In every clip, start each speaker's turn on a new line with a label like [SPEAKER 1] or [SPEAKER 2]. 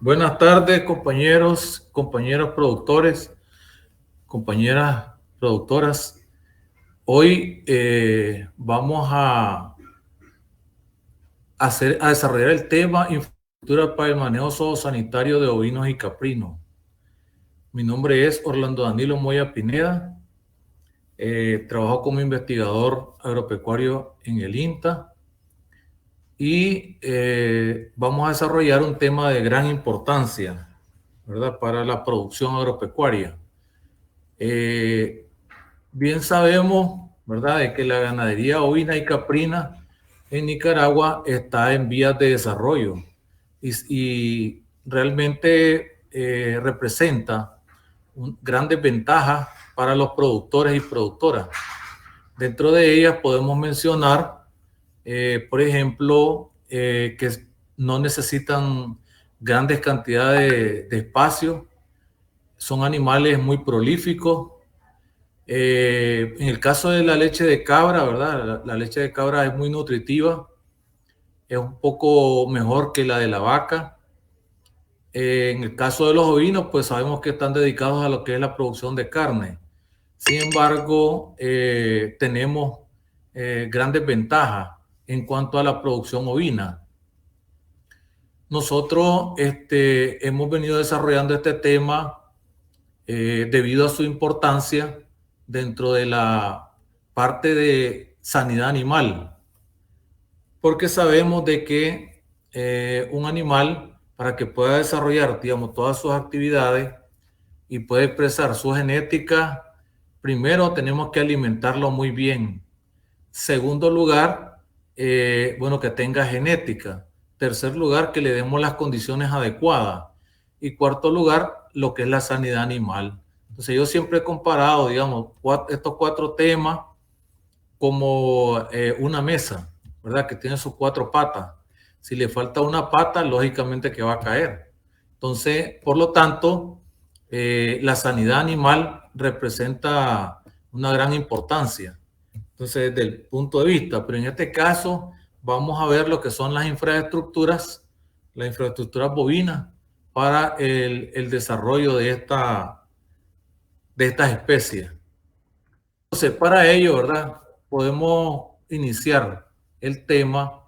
[SPEAKER 1] Buenas tardes, compañeros, compañeros productores, compañeras productoras. Hoy vamos a desarrollar el tema infraestructura para el manejo zoosanitario de ovinos y caprinos. Mi nombre es Orlando Danilo Moya Pineda. Trabajo como investigador agropecuario en el INTA y vamos a desarrollar un tema de gran importancia, ¿verdad?, para la producción agropecuaria. Bien sabemos, ¿verdad?, de que la ganadería ovina y caprina en Nicaragua está en vías de desarrollo y realmente representa grandes ventajas para los productores y productoras. Dentro de ellas podemos mencionar, por ejemplo, que no necesitan grandes cantidades de espacio, son animales muy prolíficos. En el caso de la leche de cabra, ¿verdad? La leche de cabra es muy nutritiva, es un poco mejor que la de la vaca. En el caso de los ovinos, pues sabemos que están dedicados a lo que es la producción de carne. Sin embargo, tenemos grandes ventajas en cuanto a la producción ovina. Nosotros hemos venido desarrollando este tema debido a su importancia dentro de la parte de sanidad animal, porque sabemos de que un animal, para que pueda desarrollar, digamos, todas sus actividades y pueda expresar su genética, primero tenemos que alimentarlo muy bien. Segundo lugar, bueno, que tenga genética. Tercer lugar, que le demos las condiciones adecuadas. Y cuarto lugar, lo que es la sanidad animal. Entonces yo siempre he comparado, digamos, estos cuatro temas como una mesa, ¿verdad?, que tiene sus cuatro patas. Si le falta una pata, lógicamente que va a caer. Entonces, por lo tanto, la sanidad animal representa una gran importancia. Entonces, desde el punto de vista, pero en este caso vamos a ver lo que son las infraestructuras bovinas para el desarrollo de estas especies. Entonces, para ello, ¿verdad?, podemos iniciar el tema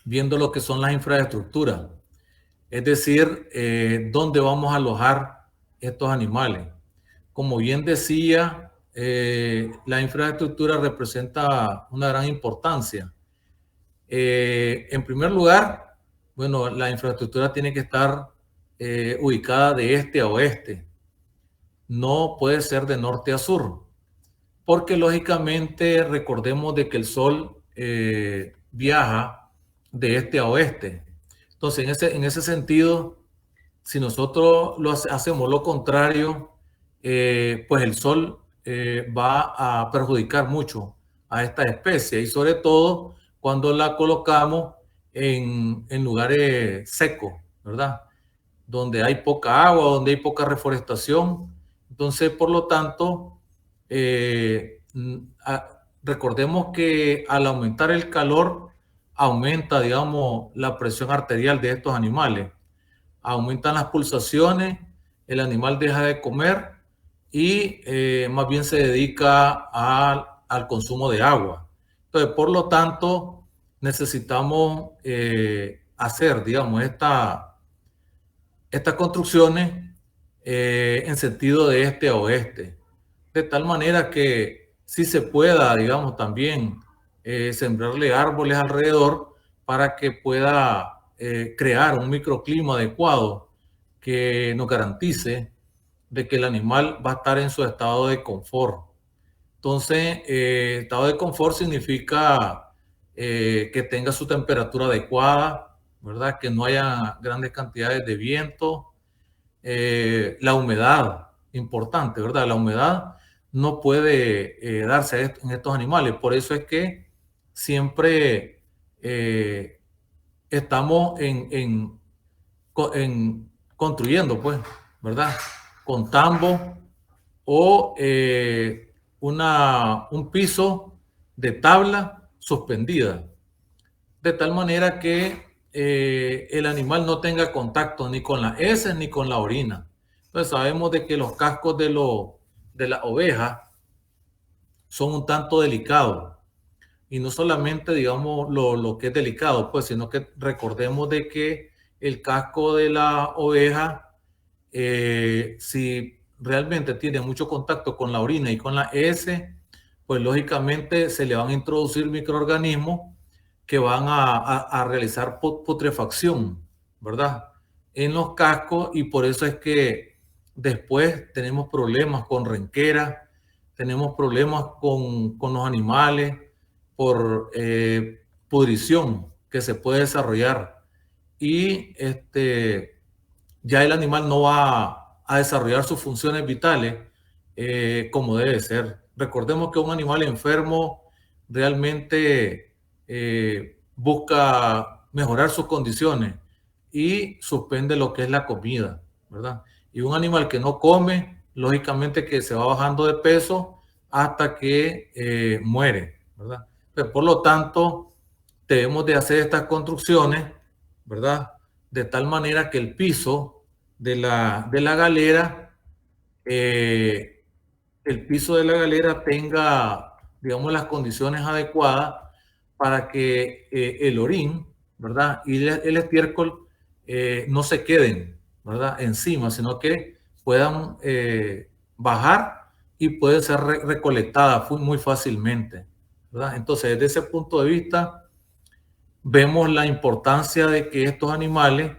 [SPEAKER 1] viendo lo que son las infraestructuras, es decir, dónde vamos a alojar estos animales. Como bien decía, la infraestructura representa una gran importancia. En primer lugar, bueno, la infraestructura tiene que estar ubicada de este a oeste. No puede ser de norte a sur, porque lógicamente recordemos de que el sol viaja de este a oeste. Entonces, en ese sentido, si nosotros hacemos lo contrario, pues el sol va a perjudicar mucho a esta especie y sobre todo cuando la colocamos en lugares secos, ¿verdad?, donde hay poca agua, donde hay poca reforestación. Entonces, por lo tanto, recordemos que al aumentar el calor, aumenta, digamos, la presión arterial de estos animales. Aumentan las pulsaciones, el animal deja de comer y más bien se dedica al consumo de agua. Entonces, por lo tanto, necesitamos hacer, digamos, estas construcciones en sentido de este a oeste, de tal manera que sí se pueda, digamos, también sembrarle árboles alrededor para que pueda crear un microclima adecuado que nos garantice de que el animal va a estar en su estado de confort. Entonces, estado de confort significa que tenga su temperatura adecuada, ¿verdad?, que no haya grandes cantidades de viento. La humedad, importante, ¿verdad? La humedad no puede darse en estos animales. Por eso es que siempre estamos construyendo, pues, ¿verdad?, con tambo o un piso de tabla suspendida, de tal manera que el animal no tenga contacto ni con la heces ni con la orina. Entonces sabemos de que los cascos de la oveja son un tanto delicados. Y no solamente, digamos, lo que es delicado, pues, sino que recordemos de que el casco de la oveja, si realmente tiene mucho contacto con la orina y con la heces, pues lógicamente se le van a introducir microorganismos que van a realizar putrefacción, ¿verdad? En los cascos, y por eso es que después tenemos problemas con renqueras, tenemos problemas con los animales por pudrición que se puede desarrollar, y ya el animal no va a desarrollar sus funciones vitales como debe ser. Recordemos que un animal enfermo realmente busca mejorar sus condiciones y suspende lo que es la comida, ¿verdad? Y un animal que no come, lógicamente que se va bajando de peso hasta que muere, ¿verdad? Pero por lo tanto, debemos de hacer estas construcciones, ¿verdad? De tal manera que el piso de la galera, eh, el piso de la galera tenga, digamos, las condiciones adecuadas para que el orín, ¿verdad? Y el estiércol no se queden, ¿verdad? Encima, sino que puedan bajar y pueden ser recolectadas muy fácilmente, ¿verdad? Entonces, desde ese punto de vista, vemos la importancia de que estos animales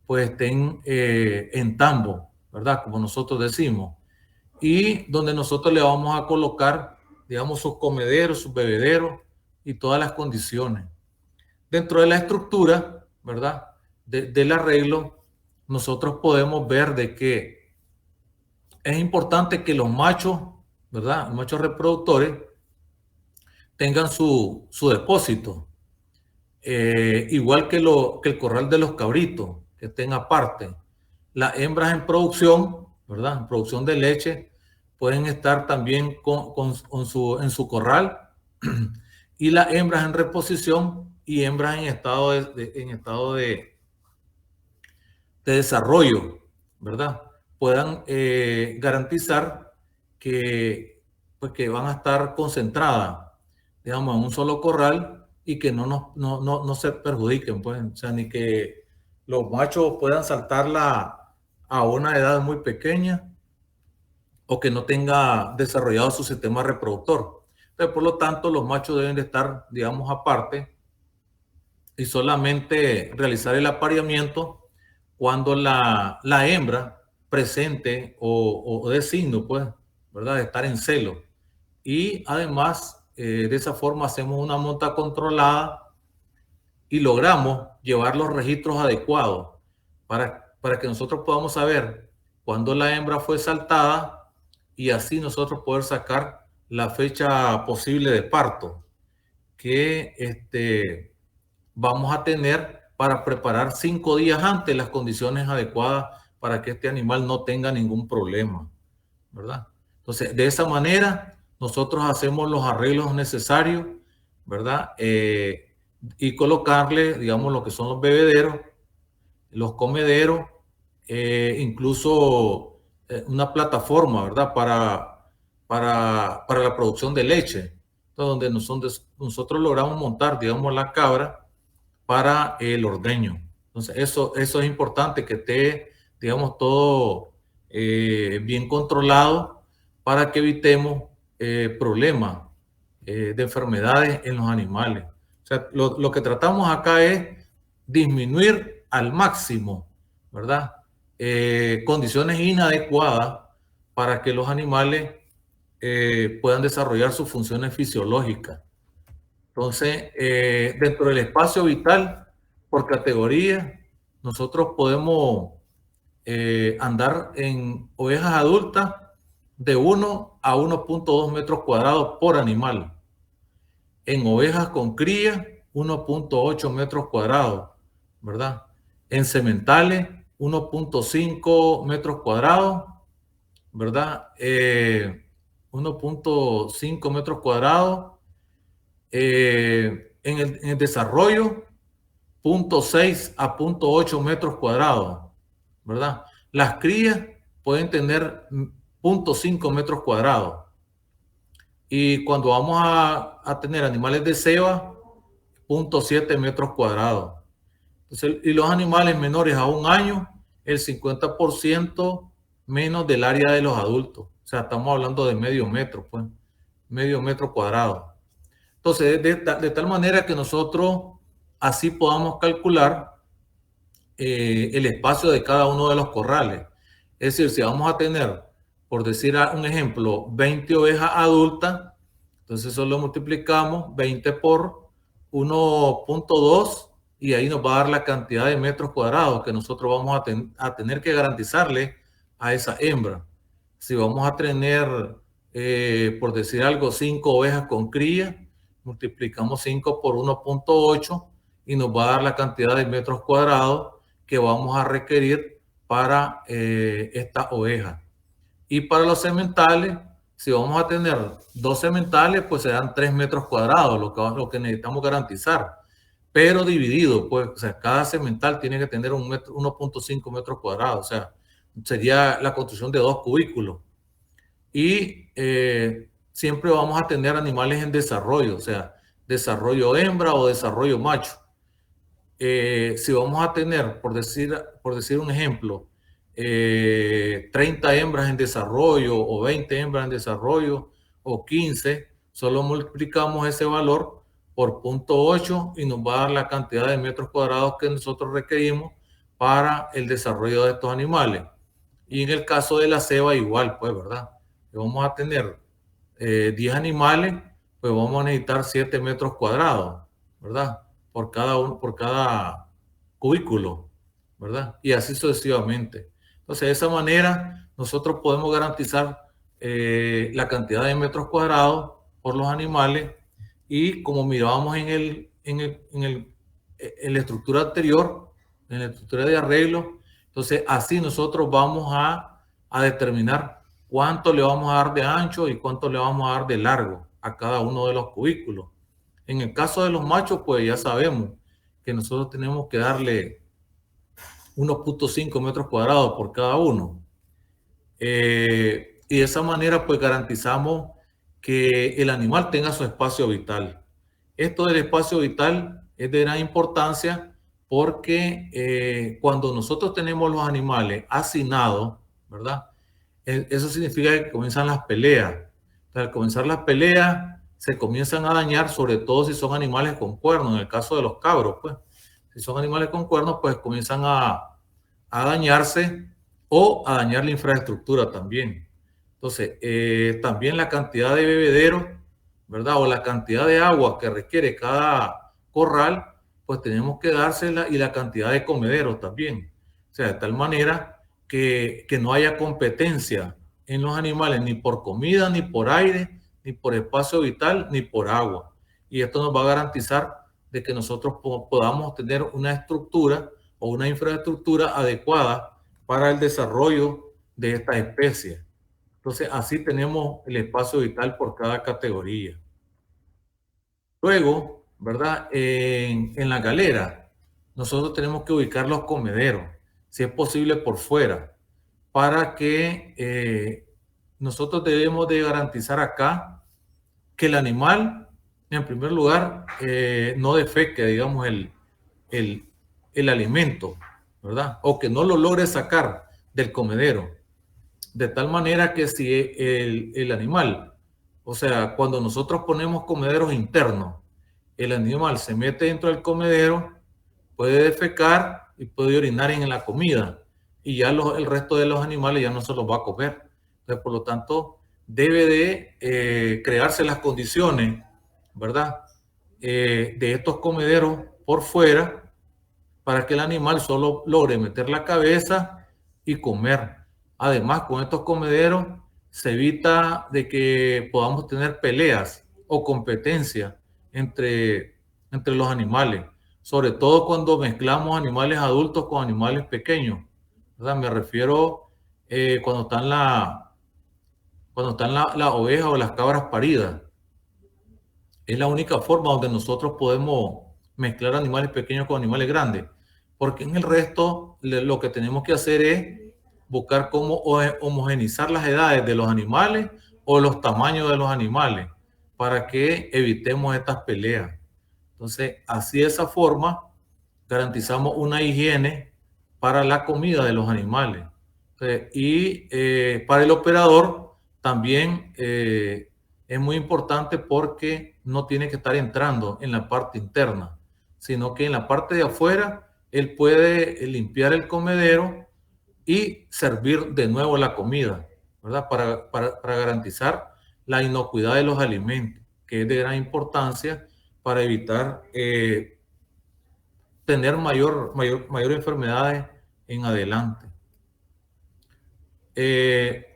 [SPEAKER 1] pues estén en tambo, ¿verdad? Como nosotros decimos, y donde nosotros le vamos a colocar, digamos, sus comederos, sus bebederos y todas las condiciones. Dentro de la estructura, ¿verdad? Del arreglo, nosotros podemos ver de que es importante que los machos, ¿verdad? Los machos reproductores tengan su depósito, igual que el corral de los cabritos, que estén aparte. Las hembras en producción, ¿verdad? En producción de leche, pueden estar también en su corral, y las hembras en reposición y hembras en estado de desarrollo, ¿verdad? Puedan garantizar que, pues, que van a estar concentradas, digamos, en un solo corral, y que no se perjudiquen, pues, o sea, ni que los machos puedan saltarla a una edad muy pequeña o que no tenga desarrollado su sistema reproductor. Entonces, por lo tanto, los machos deben de estar, digamos, aparte, y solamente realizar el apareamiento cuando la hembra presente o dé signo, pues, ¿verdad? De estar en celo. Y además, de esa forma hacemos una monta controlada y logramos llevar los registros adecuados para que nosotros podamos saber cuándo la hembra fue saltada, y así nosotros poder sacar la fecha posible de parto que vamos a tener para preparar 5 días antes las condiciones adecuadas para que este animal no tenga ningún problema, ¿verdad? Entonces, de esa manera, nosotros hacemos los arreglos necesarios, ¿verdad? Y colocarle, digamos, lo que son los bebederos, los comederos, incluso una plataforma, ¿verdad? Para la producción de leche, donde nosotros logramos montar, digamos, la cabra para el ordeño. Entonces, eso es importante, que esté, digamos, todo bien controlado para que evitemos problemas de enfermedades en los animales. O sea, lo que tratamos acá es disminuir al máximo, ¿verdad? Condiciones inadecuadas para que los animales puedan desarrollar sus funciones fisiológicas. Entonces, dentro del espacio vital, por categoría, nosotros podemos andar en ovejas adultas de 1 a 1.2 metros cuadrados por animal. En ovejas con cría, 1.8 metros cuadrados, ¿verdad? En sementales, 1.5 metros cuadrados, ¿verdad? 1.5 metros cuadrados. En el desarrollo, 0.6 a 0.8 metros cuadrados, ¿verdad? Las crías pueden tener 0.5 metros cuadrados. Y cuando vamos a tener animales de ceba, 0.7 metros cuadrados. Entonces, y los animales menores a 1 año, el 50% menos del área de los adultos. O sea, estamos hablando de medio metro, pues, medio metro cuadrado. Entonces, de tal manera que nosotros así podamos calcular el espacio de cada uno de los corrales. Es decir, si vamos a tener, por decir un ejemplo, 20 ovejas adultas, entonces eso lo multiplicamos 20 por 1.2 y ahí nos va a dar la cantidad de metros cuadrados que nosotros vamos a tener que garantizarle a esa hembra. Si vamos a tener, por decir algo, 5 ovejas con cría, multiplicamos 5 por 1.8 y nos va a dar la cantidad de metros cuadrados que vamos a requerir para esta oveja. Y para los sementales, si vamos a tener 2 sementales, pues serán 3 metros cuadrados, lo que necesitamos garantizar. Pero dividido, pues, o sea, cada semental tiene que tener 1.5 metros cuadrados, o sea, sería la construcción de 2 cubículos. Y siempre vamos a tener animales en desarrollo, o sea, desarrollo hembra o desarrollo macho. Si vamos a tener, por decir un ejemplo, 30 hembras en desarrollo o 20 hembras en desarrollo o 15, solo multiplicamos ese valor por 0.8 y nos va a dar la cantidad de metros cuadrados que nosotros requerimos para el desarrollo de estos animales. Y en el caso de la ceba igual, pues, ¿verdad? Vamos a tener 10 animales, pues vamos a necesitar 7 metros cuadrados, ¿verdad? Por cada cubículo, ¿verdad? Y así sucesivamente. Entonces, de esa manera, nosotros podemos garantizar la cantidad de metros cuadrados por los animales y como mirábamos en la estructura anterior, en la estructura de arreglo, entonces así nosotros vamos a determinar cuánto le vamos a dar de ancho y cuánto le vamos a dar de largo a cada uno de los cubículos. En el caso de los machos, pues ya sabemos que nosotros tenemos que darle 1.5 metros cuadrados por cada uno. Y de esa manera, pues garantizamos que el animal tenga su espacio vital. Esto del espacio vital es de gran importancia porque cuando nosotros tenemos los animales hacinados, ¿verdad? Eso significa que comienzan las peleas. Al comenzar las peleas, se comienzan a dañar, sobre todo si son animales con cuernos, en el caso de los cabros, pues. Si son animales con cuernos, pues comienzan a dañarse o a dañar la infraestructura también. Entonces, también la cantidad de bebederos, ¿verdad? O la cantidad de agua que requiere cada corral, pues tenemos que dársela y la cantidad de comederos también. O sea, de tal manera que no haya competencia en los animales, ni por comida, ni por aire, ni por espacio vital, ni por agua. Y esto nos va a garantizar de que nosotros podamos tener una estructura o una infraestructura adecuada para el desarrollo de esta especie. Entonces, así tenemos el espacio vital por cada categoría. Luego, ¿verdad? En la galera, nosotros tenemos que ubicar los comederos, si es posible por fuera, para que nosotros debemos de garantizar acá que el animal, en primer lugar, no defeque, digamos, el alimento, ¿verdad? O que no lo logre sacar del comedero. De tal manera que si el animal, o sea, cuando nosotros ponemos comederos internos, el animal se mete dentro del comedero, puede defecar y puede orinar en la comida y ya el resto de los animales ya no se los va a comer. Entonces, por lo tanto, debe de crearse las condiciones, ¿verdad? De estos comederos por fuera para que el animal solo logre meter la cabeza y comer. Además, con estos comederos se evita de que podamos tener peleas o competencia entre los animales, sobre todo cuando mezclamos animales adultos con animales pequeños, ¿verdad? Me refiero cuando están las ovejas o las cabras paridas. Es la única forma donde nosotros podemos mezclar animales pequeños con animales grandes, porque en el resto lo que tenemos que hacer es buscar cómo homogeneizar las edades de los animales o los tamaños de los animales para que evitemos estas peleas. Entonces, así de esa forma, garantizamos una higiene para la comida de los animales. Para el operador también es muy importante porque no tiene que estar entrando en la parte interna, sino que en la parte de afuera él puede limpiar el comedero y servir de nuevo la comida, ¿verdad? Para garantizar la inocuidad de los alimentos, que es de gran importancia para evitar tener mayor enfermedades en adelante.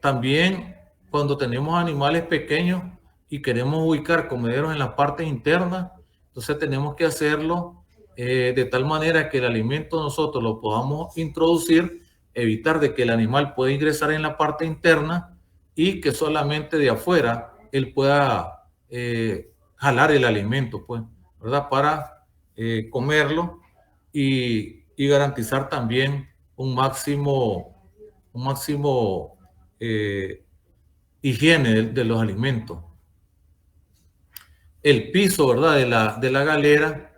[SPEAKER 1] También cuando tenemos animales pequeños y queremos ubicar comederos en las partes internas, entonces tenemos que hacerlo de tal manera que el alimento nosotros lo podamos introducir, evitar de que el animal pueda ingresar en la parte interna y que solamente de afuera él pueda jalar el alimento, pues, ¿verdad? Para comerlo y garantizar también un máximo higiene de los alimentos. El piso, ¿verdad? De la galera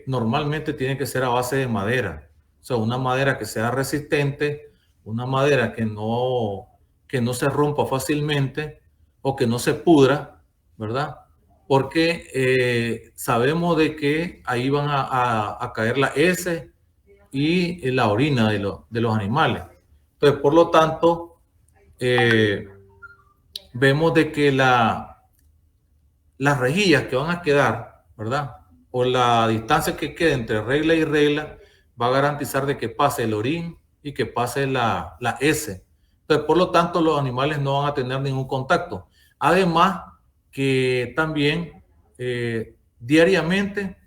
[SPEAKER 1] normalmente tiene que ser a base de madera. O sea, una madera que sea resistente, una madera que no se rompa fácilmente o que no se pudra, ¿verdad? Porque sabemos de que ahí van a caer la heces y la orina de los animales. Entonces, por lo tanto, vemos de que las rejillas que van a quedar, ¿verdad? O la distancia que quede entre regla y regla va a garantizar de que pase el orín y que pase la heces. Entonces, por lo tanto, los animales no van a tener ningún contacto. Además, que también diariamente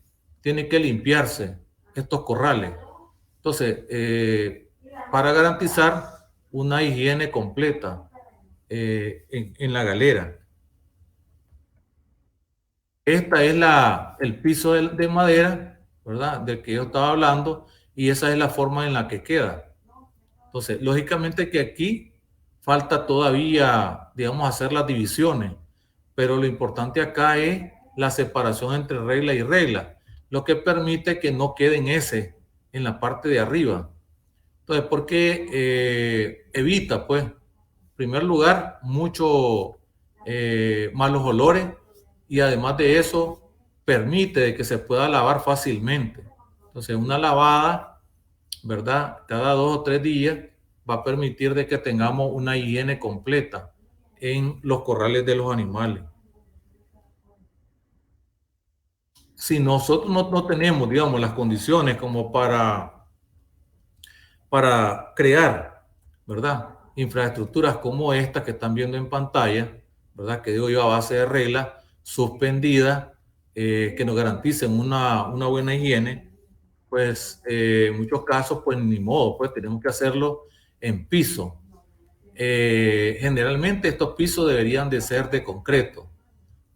[SPEAKER 1] tienen que limpiarse estos corrales. Entonces, para garantizar una higiene completa en la galera. Esta es el piso de madera, ¿verdad? Del que yo estaba hablando, y esa es la forma en la que queda. Entonces, lógicamente que aquí falta todavía, digamos, hacer las divisiones, pero lo importante acá es la separación entre regla y regla, lo que permite que no queden heces en la parte de arriba. Entonces, porque evita, pues, en primer lugar, muchos malos olores y además de eso, permite que se pueda lavar fácilmente. Entonces, una lavada, ¿verdad? Cada 2 o 3 días va a permitir de que tengamos una higiene completa en los corrales de los animales. Si nosotros no tenemos, digamos, las condiciones como para crear, ¿verdad? Infraestructuras como esta que están viendo en pantalla, ¿verdad? Que digo yo a base de reglas suspendidas que nos garanticen una buena higiene, pues en muchos casos, pues ni modo, pues tenemos que hacerlo en piso. Generalmente estos pisos deberían de ser de concreto,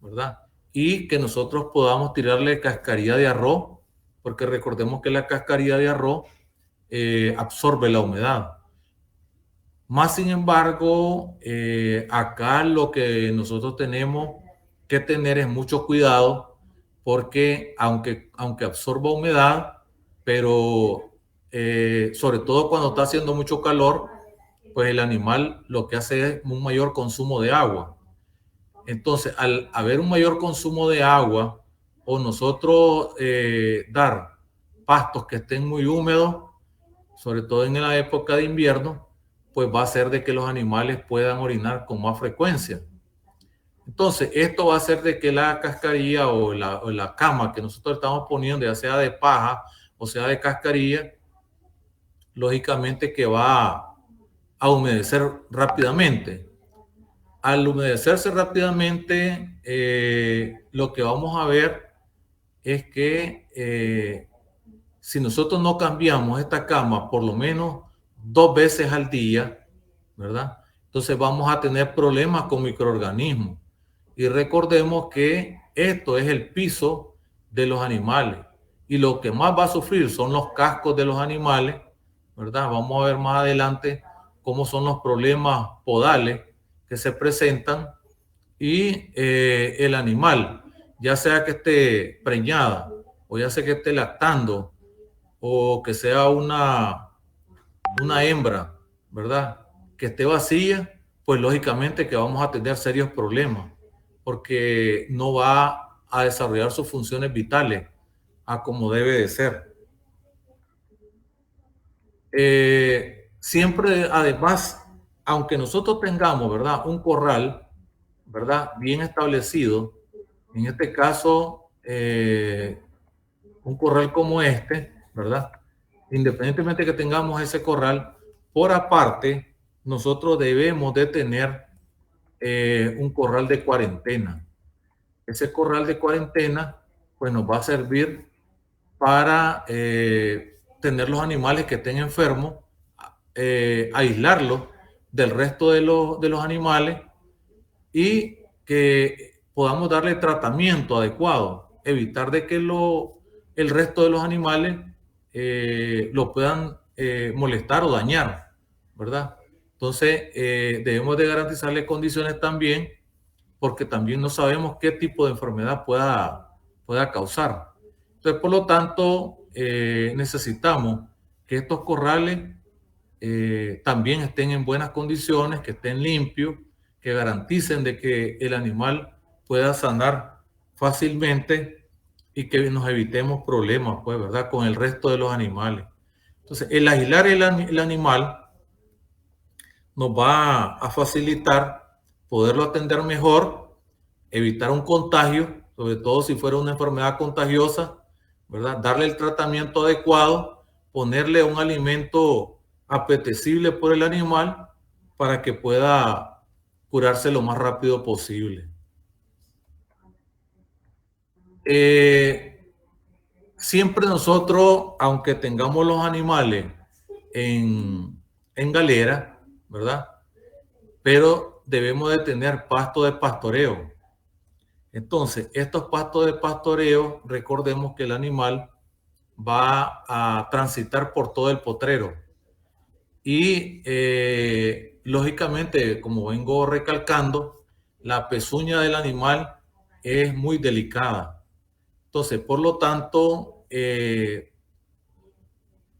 [SPEAKER 1] ¿verdad? Y que nosotros podamos tirarle cascarilla de arroz, porque recordemos que la cascarilla de arroz absorbe la humedad. Más sin embargo, acá lo que nosotros tenemos que tener es mucho cuidado porque aunque absorba humedad, pero sobre todo cuando está haciendo mucho calor, pues el animal lo que hace es un mayor consumo de agua. Entonces, al haber un mayor consumo de agua o nosotros dar pastos que estén muy húmedos, sobre todo en la época de invierno, pues va a hacer de que los animales puedan orinar con más frecuencia. Entonces, esto va a hacer de que la cascarilla o la cama que nosotros estamos poniendo, ya sea de paja o sea de cascarilla, lógicamente que va a humedecer rápidamente. Al humedecerse rápidamente, lo que vamos a ver es que si nosotros no cambiamos esta cama por lo menos 2 veces al día, ¿verdad? Entonces vamos a tener problemas con microorganismos. Y recordemos que esto es el piso de los animales. Y lo que más va a sufrir son los cascos de los animales, ¿verdad? Vamos a ver más adelante cómo son los problemas podales que se presentan y el animal, ya sea que esté preñada o ya sea que esté lactando o que sea una hembra, ¿verdad? Que esté vacía, pues lógicamente que vamos a tener serios problemas porque no va a desarrollar sus funciones vitales a como debe de ser. Siempre, además, aunque nosotros tengamos, ¿verdad? Un corral, ¿verdad? Bien establecido, en este caso, un corral como este, ¿verdad? Independientemente que tengamos ese corral, por aparte, nosotros debemos de tener un corral de cuarentena. Ese corral de cuarentena, pues nos va a servir para tener los animales que estén enfermos, aislarlos del resto de los animales y que podamos darle tratamiento adecuado, evitar de que el resto de los animales lo puedan molestar o dañar, ¿verdad? Entonces, debemos de garantizarle condiciones también, porque también no sabemos qué tipo de enfermedad pueda causar. Entonces, por lo tanto, necesitamos que estos corrales también estén en buenas condiciones, que estén limpios, que garanticen de que el animal pueda sanar fácilmente y que nos evitemos problemas, pues, ¿verdad? Con el resto de los animales. Entonces, el aislar el animal nos va a facilitar poderlo atender mejor, evitar un contagio, sobre todo si fuera una enfermedad contagiosa, ¿verdad? Darle el tratamiento adecuado, ponerle un alimento apetecible por el animal para que pueda curarse lo más rápido posible. Siempre nosotros, aunque tengamos los animales en galera, ¿verdad? Pero debemos de tener pasto de pastoreo. Entonces, estos pastos de pastoreo, recordemos que el animal va a transitar por todo el potrero. Y lógicamente, como vengo recalcando, la pezuña del animal es muy delicada. Entonces, por lo tanto,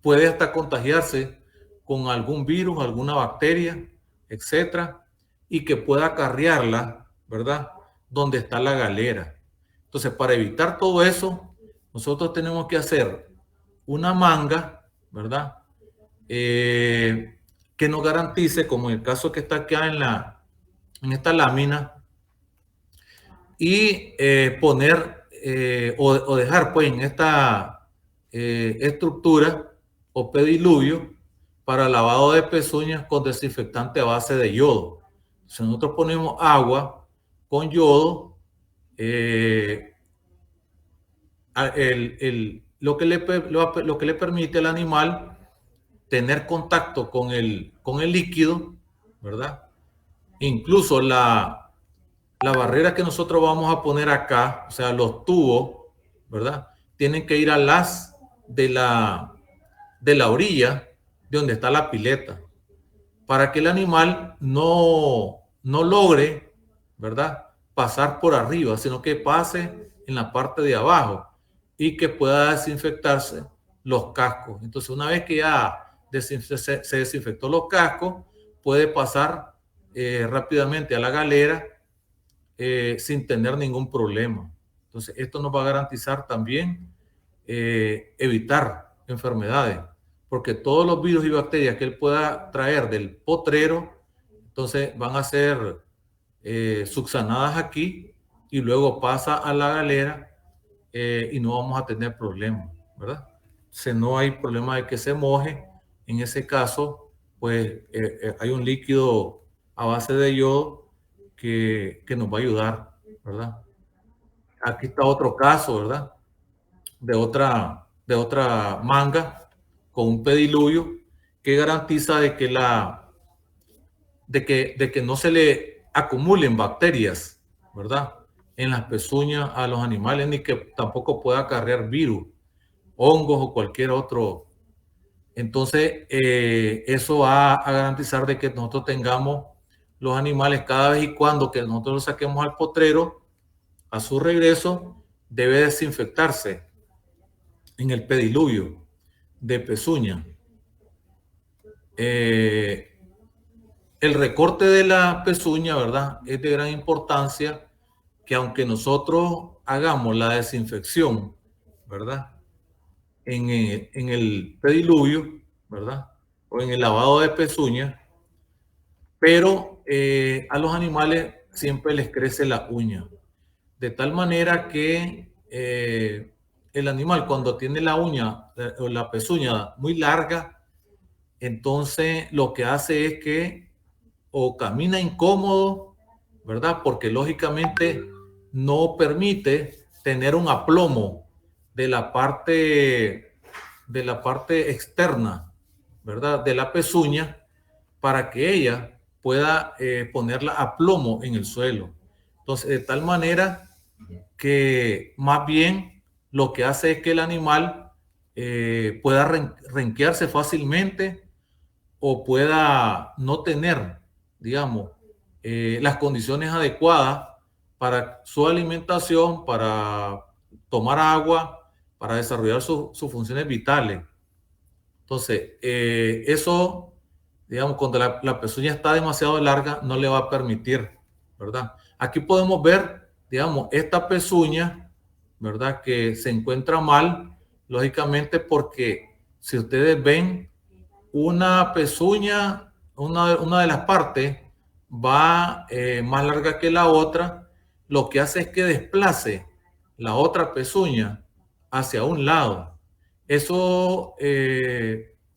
[SPEAKER 1] puede hasta contagiarse con algún virus, alguna bacteria, etcétera, y que pueda acarrearla, ¿verdad? Donde está la galera. Entonces, para evitar todo eso, nosotros tenemos que hacer una manga, ¿verdad? Que nos garantice, como en el caso que está acá en esta lámina, y poner o dejar pues en esta estructura o pediluvio para lavado de pezuñas con desinfectante a base de yodo. Si nosotros ponemos agua con yodo, lo que le permite al animal tener contacto con el líquido, ¿verdad? Incluso la barrera que nosotros vamos a poner acá, o sea, los tubos, ¿verdad? Tienen que ir a las de la orilla de donde está la pileta, para que el animal no logre, ¿verdad? Pasar por arriba, sino que pase en la parte de abajo y que pueda desinfectarse los cascos. Entonces, una vez que ya se desinfectó los cascos, puede pasar rápidamente a la galera sin tener ningún problema. Entonces, esto nos va a garantizar también evitar enfermedades, porque todos los virus y bacterias que él pueda traer del potrero, entonces van a ser subsanadas aquí y luego pasa a la galera y no vamos a tener problemas, ¿verdad? Si no hay problema de que se moje, en ese caso, pues hay un líquido a base de yodo que nos va a ayudar, ¿verdad? Aquí está otro caso, ¿verdad? De otra manga con un pediluvio que garantiza de que no se le acumulen bacterias, ¿verdad? en las pezuñas a los animales, ni que tampoco pueda acarrear virus, hongos o cualquier otro. Entonces, eso va a garantizar de que nosotros tengamos los animales cada vez y cuando que nosotros los saquemos al potrero, a su regreso, debe desinfectarse en el pediluvio de pezuña. El recorte de la pezuña, ¿verdad?, es de gran importancia, que aunque nosotros hagamos la desinfección, ¿verdad?, en el pediluvio, ¿verdad?, o en el lavado de pezuña, pero a los animales siempre les crece la uña, de tal manera que el animal, cuando tiene la uña o la pezuña muy larga, entonces lo que hace es que o camina incómodo, ¿verdad? Porque lógicamente no permite tener un aplomo de la parte externa, ¿verdad?, de la pezuña, para que ella pueda ponerla a plomo en el suelo. Entonces, de tal manera que más bien lo que hace es que el animal pueda renquearse fácilmente o pueda no tener, digamos, las condiciones adecuadas para su alimentación, para tomar agua, para desarrollar sus funciones vitales. Entonces, eso, digamos, cuando la pezuña está demasiado larga, no le va a permitir, ¿verdad? Aquí podemos ver, digamos, esta pezuña, ¿verdad?, que se encuentra mal, lógicamente, porque si ustedes ven, una pezuña, una de las partes va más larga que la otra, lo que hace es que desplace la otra pezuña hacia un lado. Eso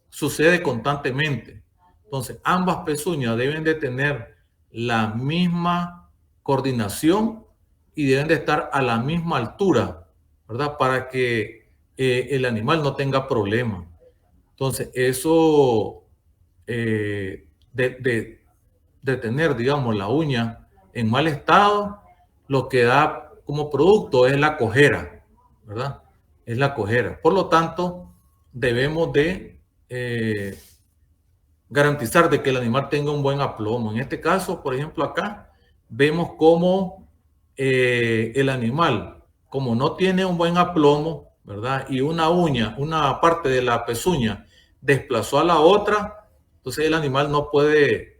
[SPEAKER 1] sucede constantemente. Entonces, ambas pezuñas deben de tener la misma coordinación y deben de estar a la misma altura, ¿verdad?, para que el animal no tenga problemas. Entonces, eso de tener, digamos, la uña en mal estado, lo que da como producto es la cojera, ¿verdad? Es la cojera. Por lo tanto, debemos de garantizar de que el animal tenga un buen aplomo. En este caso, por ejemplo, acá vemos cómo el animal, como no tiene un buen aplomo, ¿verdad?, y una uña, una parte de la pezuña desplazó a la otra, entonces el animal no puede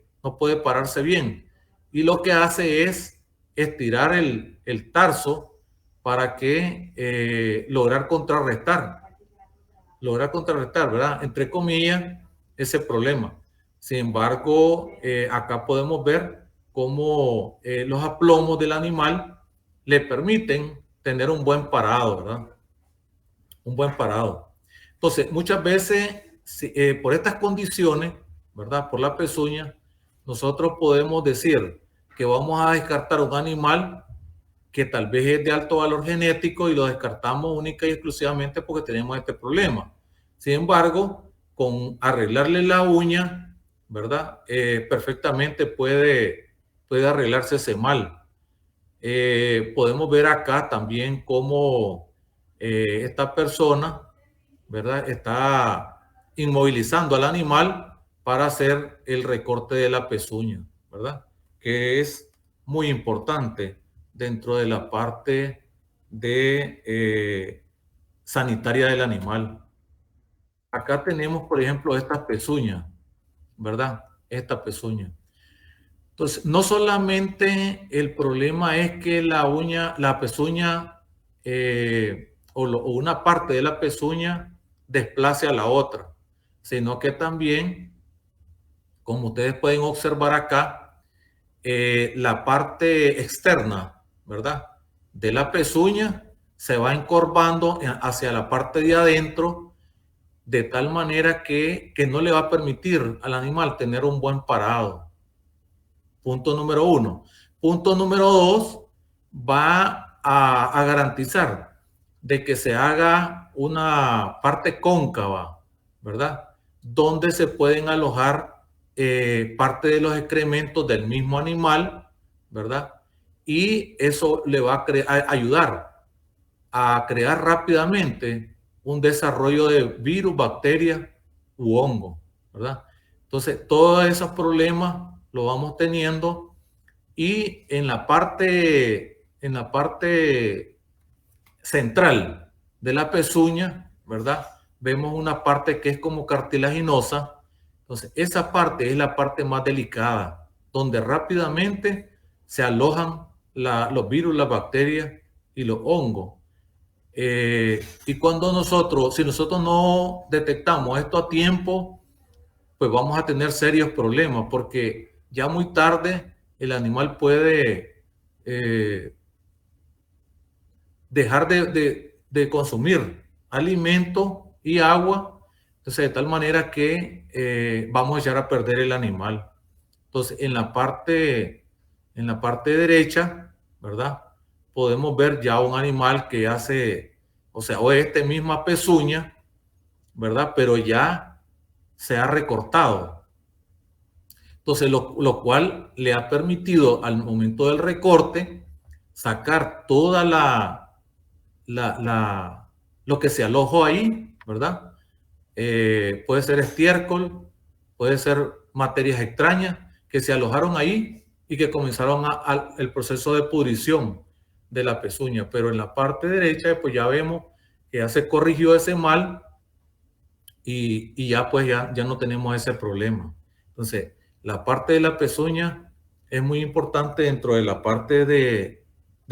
[SPEAKER 1] pararse bien. Y lo que hace es estirar el tarso para que lograr contrarrestar, ¿verdad?, entre comillas, ese problema. Sin embargo, acá podemos ver cómo los aplomos del animal le permiten tener un buen parado, ¿verdad? Un buen parado. Entonces, muchas veces, por estas condiciones, ¿verdad?, por la pezuña, nosotros podemos decir que vamos a descartar un animal que tal vez es de alto valor genético y lo descartamos única y exclusivamente porque tenemos este problema. Sin embargo, con arreglarle la uña, ¿verdad?, perfectamente puede arreglarse ese mal. Podemos ver acá también cómo esta persona, ¿verdad?, está inmovilizando al animal para hacer el recorte de la pezuña, ¿verdad?, que es muy importante dentro de la parte de sanitaria del animal. Acá tenemos, por ejemplo, esta pezuña, ¿verdad? Esta pezuña. Entonces, no solamente el problema es que la pezuña o una parte de la pezuña desplace a la otra, sino que también, como ustedes pueden observar acá, la parte externa, ¿verdad?, de la pezuña se va encorvando hacia la parte de adentro, de tal manera que no le va a permitir al animal tener un buen parado. Punto número 1. Punto número 2, va a garantizar de que se haga una parte cóncava, ¿verdad?, donde se pueden alojar parte de los excrementos del mismo animal, ¿verdad?, y eso le va a ayudar a crear rápidamente un desarrollo de virus, bacterias u hongo, ¿verdad? Entonces, todos esos problemas los vamos teniendo y en la parte central de la pezuña, ¿verdad? Vemos una parte que es como cartilaginosa. Entonces, esa parte es la parte más delicada, donde rápidamente se alojan los virus, las bacterias y los hongos. Y si nosotros no detectamos esto a tiempo, pues vamos a tener serios problemas, porque ya muy tarde el animal puede dejar de consumir alimento y agua, entonces de tal manera que vamos a echar a perder el animal. Entonces, en la parte derecha, ¿verdad? Podemos ver ya un animal que hace, o esta misma pezuña, ¿verdad? Pero ya se ha recortado. Entonces, lo cual le ha permitido al momento del recorte sacar toda lo que se alojó ahí, ¿verdad? Puede ser estiércol, puede ser materias extrañas que se alojaron ahí y que comenzaron el proceso de pudrición de la pezuña. Pero en la parte derecha, pues ya vemos que ya se corrigió ese mal y ya pues ya no tenemos ese problema. Entonces, la parte de la pezuña es muy importante dentro de la parte de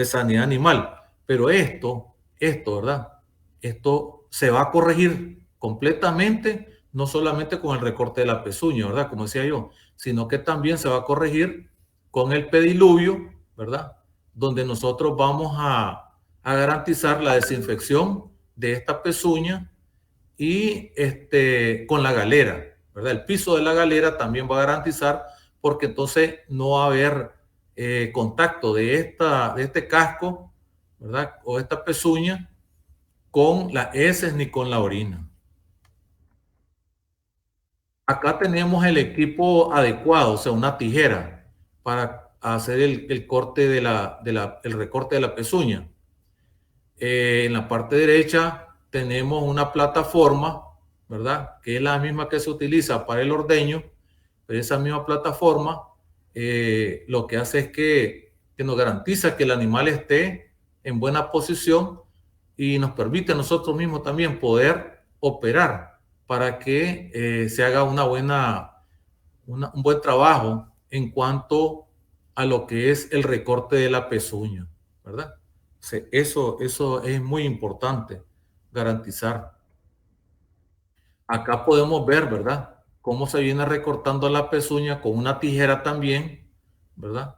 [SPEAKER 1] sanidad animal. Pero ¿verdad? Esto se va a corregir completamente, no solamente con el recorte de la pezuña, ¿verdad? Como decía yo, sino que también se va a corregir con el pediluvio, ¿verdad? Donde nosotros vamos a garantizar la desinfección de esta pezuña y con la galera, ¿verdad? El piso de la galera también va a garantizar, porque entonces no va a haber contacto de este casco, ¿verdad? O esta pezuña con las heces ni con la orina. Acá tenemos el equipo adecuado, o sea, una tijera para hacer el corte el recorte de la pezuña. En la parte derecha tenemos una plataforma, ¿verdad? Que es la misma que se utiliza para el ordeño, pero esa misma plataforma lo que hace es que nos garantiza que el animal esté en buena posición y nos permite a nosotros mismos también poder operar para que se haga un buen trabajo en cuanto a lo que es el recorte de la pezuña, ¿verdad? Eso es muy importante garantizar. Acá podemos ver, ¿verdad? Cómo se viene recortando la pezuña con una tijera también, ¿verdad?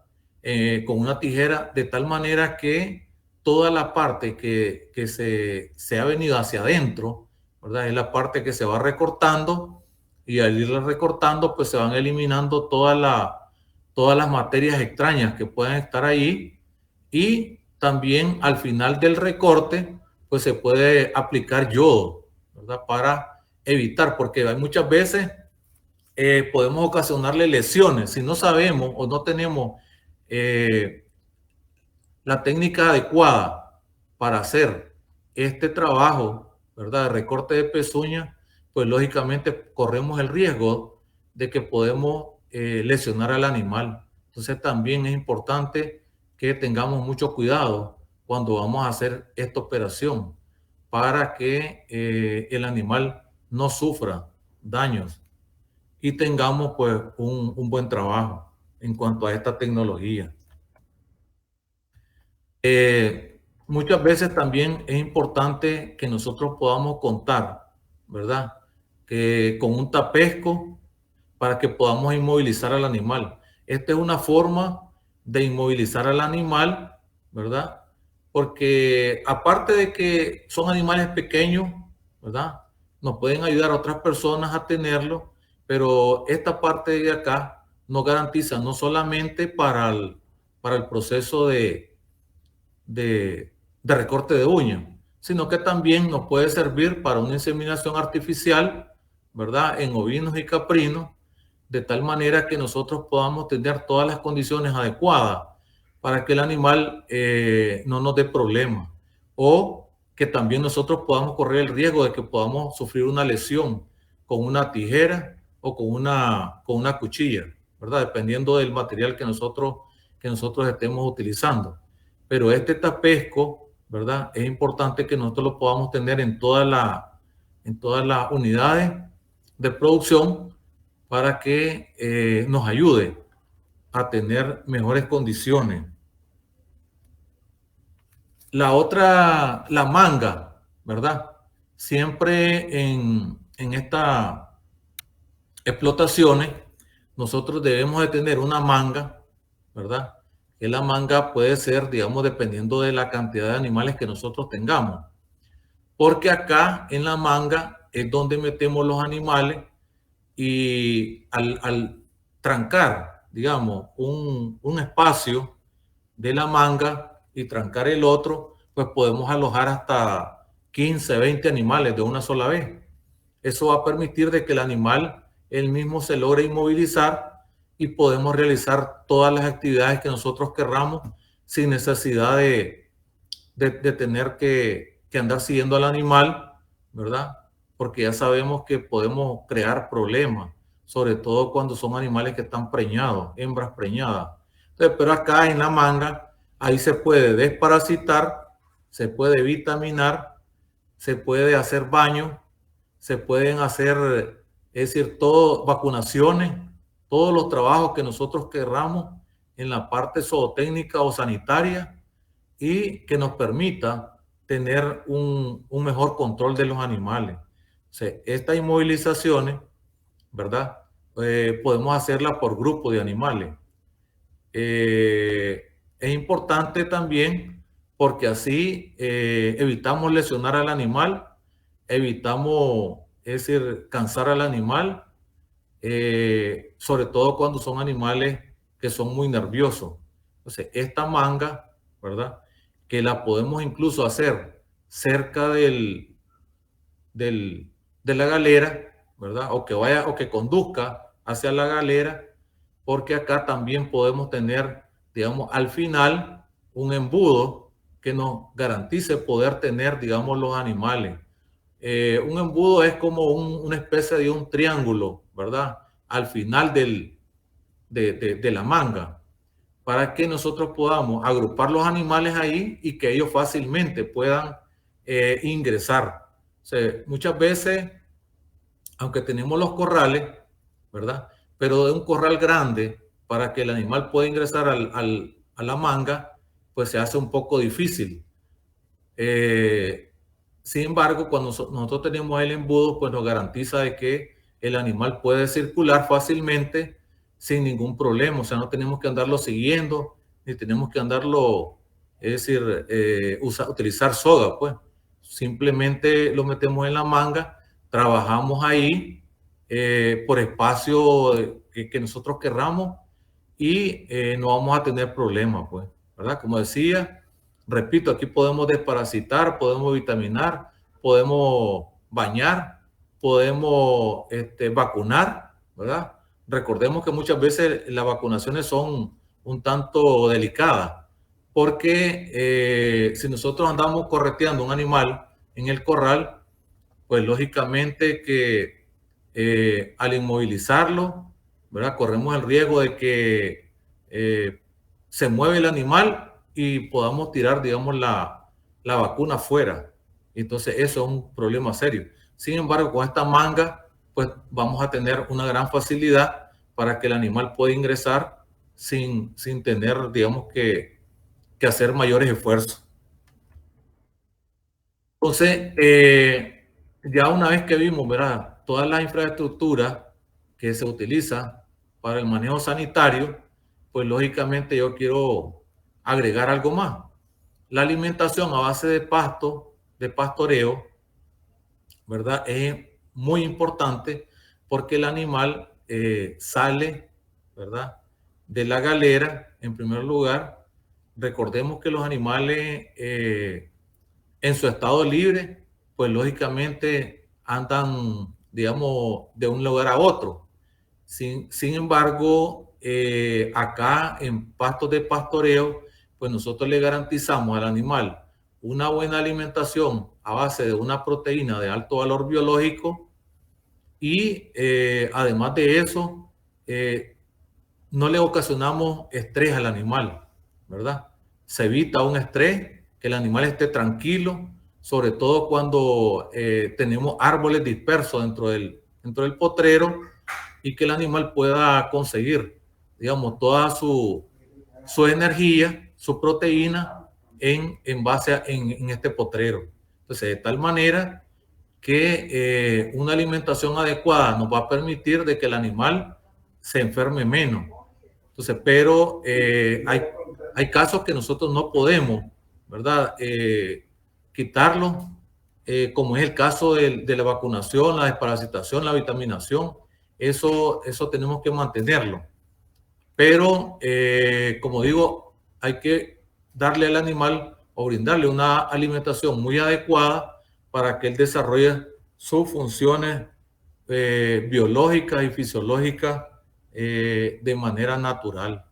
[SPEAKER 1] Con una tijera de tal manera que toda la parte que se ha venido hacia adentro, ¿verdad? Es la parte que se va recortando y al irla recortando, pues se van eliminando todas las materias extrañas que puedan estar ahí y también al final del recorte, pues se puede aplicar yodo, ¿verdad? Para evitar, porque hay muchas veces podemos ocasionarle lesiones si no sabemos o no tenemos la técnica adecuada para hacer este trabajo, ¿verdad? De recorte de pezuña, pues lógicamente corremos el riesgo de que podemos lesionar al animal. Entonces también es importante que tengamos mucho cuidado cuando vamos a hacer esta operación para que el animal no sufra daños y tengamos pues un buen trabajo en cuanto a esta tecnología. Muchas veces también es importante que nosotros podamos contar, ¿verdad? Que con un tapesco para que podamos inmovilizar al animal. Esta es una forma de inmovilizar al animal, ¿verdad? Porque aparte de que son animales pequeños, ¿verdad? Nos pueden ayudar a otras personas a tenerlo, pero esta parte de acá nos garantiza no solamente para el proceso de recorte de uña, sino que también nos puede servir para una inseminación artificial, ¿verdad? En ovinos y caprinos, de tal manera que nosotros podamos tener todas las condiciones adecuadas para que el animal no nos dé problemas, o que también nosotros podamos correr el riesgo de que podamos sufrir una lesión con una tijera o con una cuchilla, ¿verdad? Dependiendo del material que nosotros estemos utilizando. Pero este tapesco, ¿verdad? Es importante que nosotros lo podamos tener en todas las unidades de producción para que nos ayude a tener mejores condiciones. La manga, ¿verdad? Siempre en estas explotaciones, nosotros debemos de tener una manga, ¿verdad? Que la manga puede ser, digamos, dependiendo de la cantidad de animales que nosotros tengamos. Porque acá en la manga es donde metemos los animales y al trancar, digamos, un espacio de la manga y trancar el otro, pues podemos alojar hasta 15, 20 animales de una sola vez. Eso va a permitir de que el animal él mismo se logre inmovilizar y podemos realizar todas las actividades que nosotros querramos sin necesidad de tener que andar siguiendo al animal, ¿verdad? Porque ya sabemos que podemos crear problemas, sobre todo cuando son animales que están preñados, hembras preñadas. Entonces, pero acá en la manga, ahí se puede desparasitar, se puede vitaminar, se puede hacer baño, se pueden hacer, es decir, todo, vacunaciones, todos los trabajos que nosotros querramos en la parte zootécnica o sanitaria y que nos permita tener un mejor control de los animales. O sea, estas inmovilizaciones, ¿verdad? Podemos hacerlas por grupo de animales. Es importante también porque así evitamos lesionar al animal, evitamos, es decir, cansar al animal, sobre todo cuando son animales que son muy nerviosos. Entonces, esta manga, ¿verdad? Que la podemos incluso hacer cerca de la galera, ¿verdad? O que vaya o que conduzca hacia la galera, porque acá también podemos tener, digamos, al final un embudo que nos garantice poder tener, digamos, los animales. Un embudo es como una especie de un triángulo, ¿verdad? Al final de la manga, para que nosotros podamos agrupar los animales ahí y que ellos fácilmente puedan ingresar. O sea, muchas veces, aunque tenemos los corrales, ¿verdad? Pero de un corral grande, para que el animal pueda ingresar a la manga, pues se hace un poco difícil. Sin embargo, cuando nosotros tenemos el embudo, pues nos garantiza de que el animal puede circular fácilmente sin ningún problema. O sea, no tenemos que andarlo siguiendo, ni tenemos que andarlo, es decir, utilizar soga, pues. Simplemente lo metemos en la manga, trabajamos ahí por espacio que nosotros querramos y no vamos a tener problemas, pues, ¿verdad? Como decía, repito, aquí podemos desparasitar, podemos vitaminar, podemos bañar, podemos vacunar, ¿verdad? Recordemos que muchas veces las vacunaciones son un tanto delicadas, porque si nosotros andamos correteando un animal en el corral, pues lógicamente que al inmovilizarlo, ¿verdad? Corremos el riesgo de que se mueve el animal y podamos tirar, digamos, la vacuna fuera. Entonces eso es un problema serio. Sin embargo, con esta manga, pues vamos a tener una gran facilidad para que el animal pueda ingresar sin tener, digamos, que hacer mayores esfuerzos. Entonces, ya una vez que vimos, ¿verdad? Todas las infraestructuras que se utilizan para el manejo sanitario, pues lógicamente yo quiero agregar algo más. La alimentación a base de pasto, de pastoreo, ¿verdad? Es muy importante porque el animal sale, ¿verdad? De la galera, en primer lugar. Recordemos que los animales en su estado libre, pues lógicamente andan, digamos, de un lugar a otro. Sin embargo, acá en pastos de pastoreo pues nosotros le garantizamos al animal una buena alimentación a base de una proteína de alto valor biológico y además de eso, no le ocasionamos estrés al animal, ¿verdad? Se evita un estrés, que el animal esté tranquilo, sobre todo cuando tenemos árboles dispersos dentro del potrero y que el animal pueda conseguir, digamos, toda su energía, su proteína en base en este potrero. Entonces, de tal manera que una alimentación adecuada nos va a permitir de que el animal se enferme menos. Entonces, pero hay casos que nosotros no podemos, ¿verdad? Quitarlo, como es el caso de la vacunación, la desparasitación, la vitaminación. Eso tenemos que mantenerlo. Pero, como digo, hay que darle al animal o brindarle una alimentación muy adecuada para que él desarrolle sus funciones biológicas y fisiológicas de manera natural,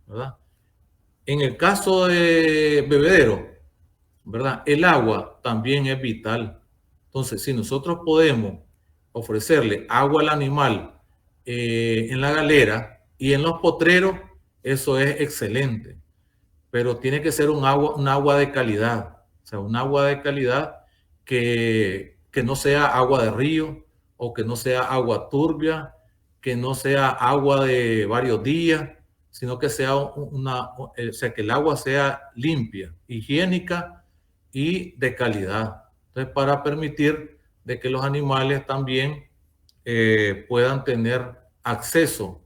[SPEAKER 1] ¿verdad? En el caso de bebedero, ¿verdad? El agua también es vital. Entonces, si nosotros podemos ofrecerle agua al animal en la galera y en los potreros, eso es excelente. Pero tiene que ser un agua de calidad. O sea, un agua de calidad que no sea agua de río o que no sea agua turbia, que no sea agua de varios días, sino que sea o sea, que el agua sea limpia, higiénica y de calidad. Entonces, para permitir de que los animales también puedan tener acceso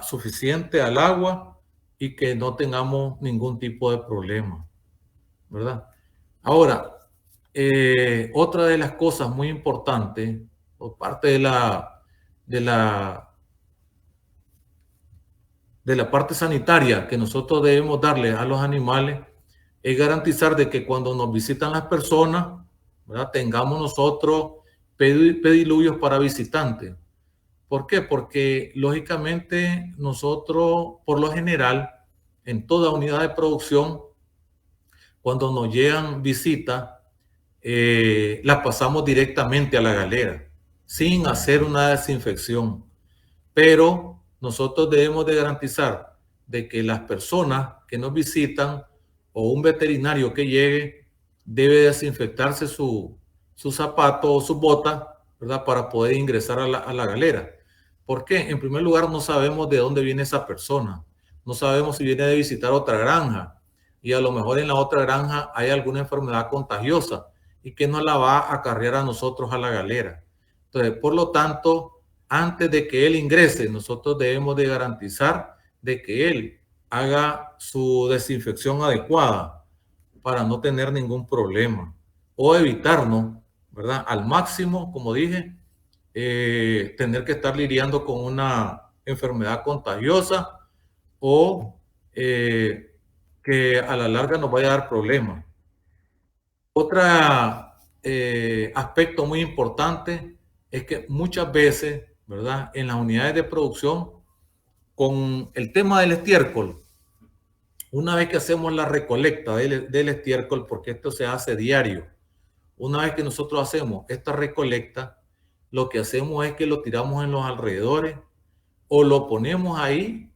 [SPEAKER 1] suficiente al agua y que no tengamos ningún tipo de problema, ¿verdad? Ahora, otra de las cosas muy importantes por parte de la parte sanitaria que nosotros debemos darle a los animales es garantizar de que cuando nos visitan las personas, ¿verdad? Tengamos nosotros pediluvios para visitantes. ¿Por qué? Porque lógicamente nosotros, por lo general, en toda unidad de producción, cuando nos llegan visitas, las pasamos directamente a la galera, sin hacer una desinfección. Pero nosotros debemos de garantizar de que las personas que nos visitan o un veterinario que llegue debe desinfectarse su zapato o su bota, ¿verdad? Para poder ingresar a la galera. ¿Por qué? En primer lugar, no sabemos de dónde viene esa persona. No sabemos si viene de visitar otra granja y a lo mejor en la otra granja hay alguna enfermedad contagiosa y que nos la va a acarrear a nosotros a la galera. Entonces, por lo tanto, antes de que él ingrese, nosotros debemos de garantizar de que él haga su desinfección adecuada para no tener ningún problema o evitarnos, ¿verdad? Al máximo, como dije, tener que estar lidiando con una enfermedad contagiosa o que a la larga nos vaya a dar problemas. Otro aspecto muy importante es que muchas veces, ¿verdad? En las unidades de producción, con el tema del estiércol, una vez que hacemos la recolecta del estiércol, porque esto se hace diario, una vez que nosotros hacemos esta recolecta, lo que hacemos es que lo tiramos en los alrededores o lo ponemos ahí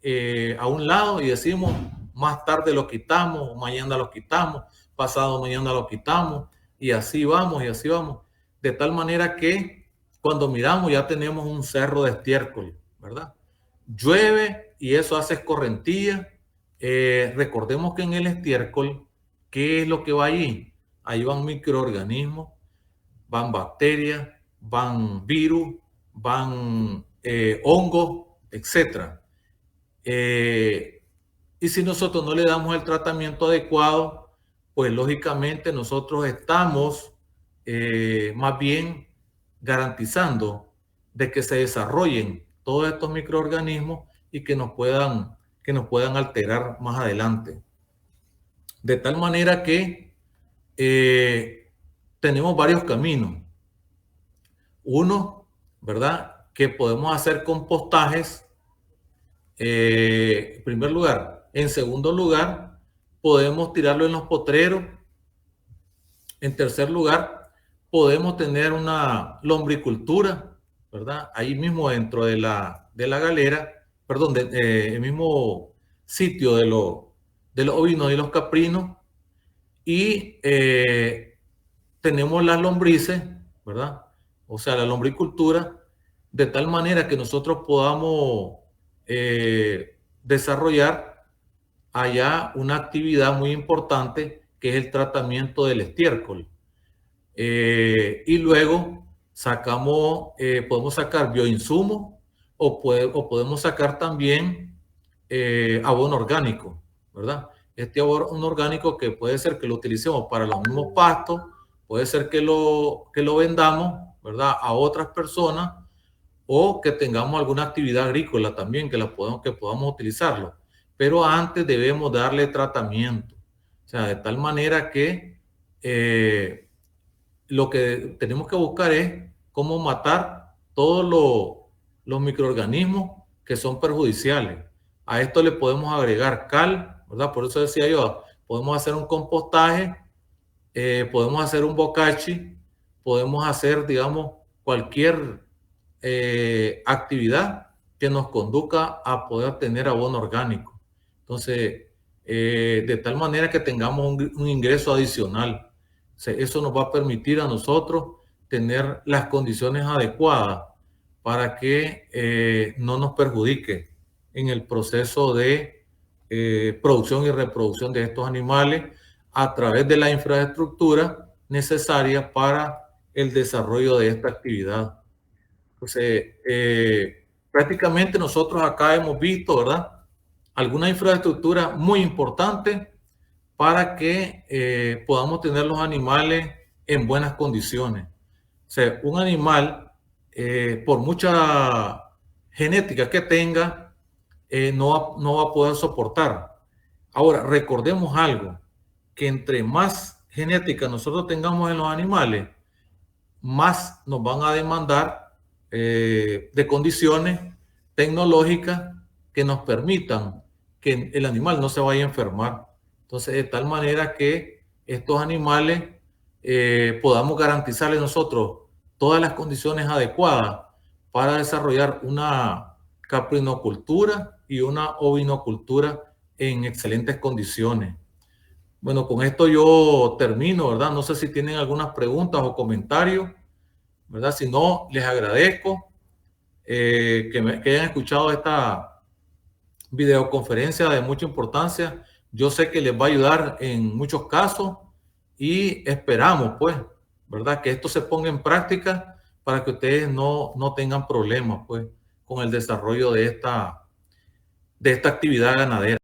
[SPEAKER 1] a un lado y decimos, más tarde lo quitamos, mañana lo quitamos, pasado mañana lo quitamos, y así vamos, y así vamos. De tal manera que cuando miramos ya tenemos un cerro de estiércol, ¿verdad? Llueve y eso hace escorrentía. Recordemos que en el estiércol, ¿qué es lo que va allí? Ahí van microorganismos, van bacterias, van virus, van hongos, etc. Y si nosotros no le damos el tratamiento adecuado, pues lógicamente nosotros estamos más bien garantizando de que se desarrollen todos estos microorganismos y que nos puedan alterar más adelante. De tal manera que tenemos varios caminos. Uno, ¿verdad? Que podemos hacer compostajes, en primer lugar. En segundo lugar, podemos tirarlo en los potreros. En tercer lugar, podemos tener una lombricultura, ¿verdad? Ahí mismo dentro de la galera, perdón, el mismo sitio de los ovinos y los caprinos. Y tenemos las lombrices, ¿verdad? O sea, la lombricultura, de tal manera que nosotros podamos desarrollar allá una actividad muy importante que es el tratamiento del estiércol. Y luego podemos sacar bioinsumos o podemos sacar también abono orgánico, ¿verdad? Este abono orgánico que puede ser que lo utilicemos para los mismos pastos, puede ser que lo vendamos, ¿verdad? A otras personas o que tengamos alguna actividad agrícola también que podamos utilizarlo. Pero antes debemos darle tratamiento, o sea, de tal manera que lo que tenemos que buscar es cómo matar todos los microorganismos que son perjudiciales. A esto le podemos agregar cal, ¿verdad? Por eso decía yo, podemos hacer un compostaje, podemos hacer un bocachi, podemos hacer, digamos, cualquier actividad que nos conduzca a poder tener abono orgánico. Entonces, de tal manera que tengamos un ingreso adicional. O sea, eso nos va a permitir a nosotros tener las condiciones adecuadas para que no nos perjudique en el proceso de producción y reproducción de estos animales a través de la infraestructura necesaria para el desarrollo de esta actividad. Entonces, prácticamente nosotros acá hemos visto, ¿verdad? Alguna infraestructura muy importante para que podamos tener los animales en buenas condiciones. O sea, un animal, por mucha genética que tenga, no va a poder soportar. Ahora, recordemos algo, que entre más genética nosotros tengamos en los animales, más nos van a demandar de condiciones tecnológicas que nos permitan que el animal no se vaya a enfermar. Entonces, de tal manera que estos animales podamos garantizarles nosotros todas las condiciones adecuadas para desarrollar una caprinocultura y una ovinocultura en excelentes condiciones. Bueno, con esto yo termino, ¿verdad? No sé si tienen algunas preguntas o comentarios, ¿verdad? Si no, les agradezco que hayan escuchado esta videoconferencia de mucha importancia. Yo sé que les va a ayudar en muchos casos y esperamos, pues, ¿verdad? Que esto se ponga en práctica para que ustedes no tengan problemas, pues, con el desarrollo de esta actividad ganadera.